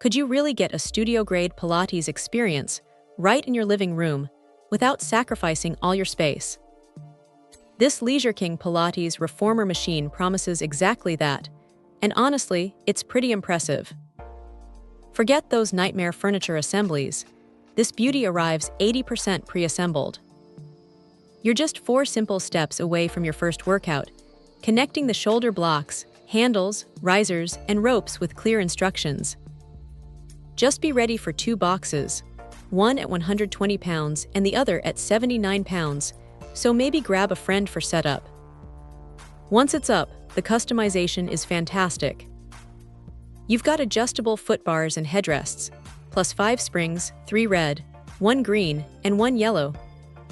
Could you really get a studio-grade Pilates experience right in your living room without sacrificing all your space? This LeisureKing Pilates reformer machine promises exactly that, and honestly, it's pretty impressive. Forget those nightmare furniture assemblies. This beauty arrives 80% pre-assembled. You're just 4 simple steps away from your first workout, connecting the shoulder blocks, handles, risers, and ropes with clear instructions. Just be ready for 2 boxes, one at 120 pounds and the other at 79 pounds, so maybe grab a friend for setup. Once it's up, the customization is fantastic. You've got adjustable foot bars and headrests, plus 5 springs, 3 red, 1 green, and 1 yellow,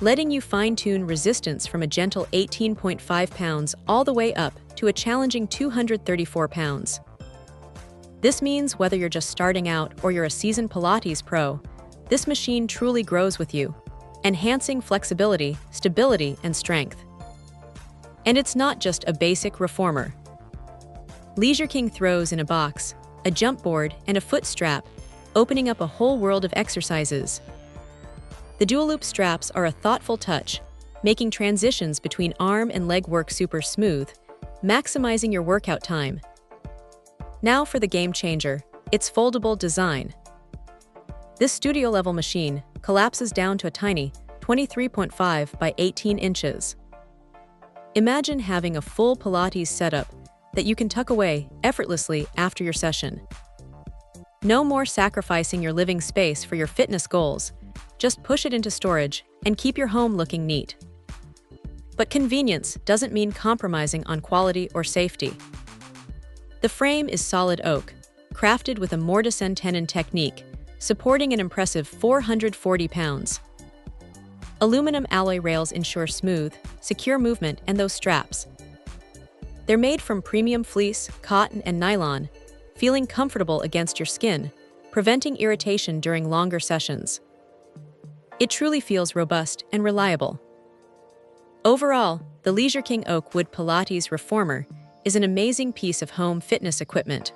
letting you fine-tune resistance from a gentle 18.5 pounds all the way up to a challenging 234 pounds. This means whether you're just starting out or you're a seasoned Pilates pro, this machine truly grows with you, enhancing flexibility, stability, and strength. And it's not just a basic reformer. LeisureKing throws in a box, a jump board, and a foot strap, opening up a whole world of exercises. The dual-loop straps are a thoughtful touch, making transitions between arm and leg work super smooth, maximizing your workout time. Now for the game changer, its foldable design. This studio-level machine collapses down to a tiny 23.5 by 18 inches. Imagine having a full Pilates setup that you can tuck away effortlessly after your session. No more sacrificing your living space for your fitness goals. Just push it into storage and keep your home looking neat. But convenience doesn't mean compromising on quality or safety. The frame is solid oak, crafted with a mortise and tenon technique, supporting an impressive 440 pounds. Aluminum alloy rails ensure smooth, secure movement and those straps. They're made from premium fleece, cotton, and nylon, feeling comfortable against your skin, preventing irritation during longer sessions. It truly feels robust and reliable. Overall, the LeisureKing Oak Wood Pilates Reformer is an amazing piece of home fitness equipment.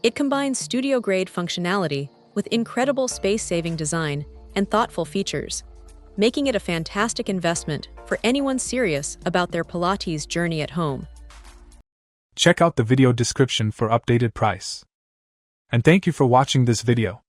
It combines studio-grade functionality with incredible space-saving design and thoughtful features, making it a fantastic investment for anyone serious about their Pilates journey at home. Check out the video description for updated price. And thank you for watching this video.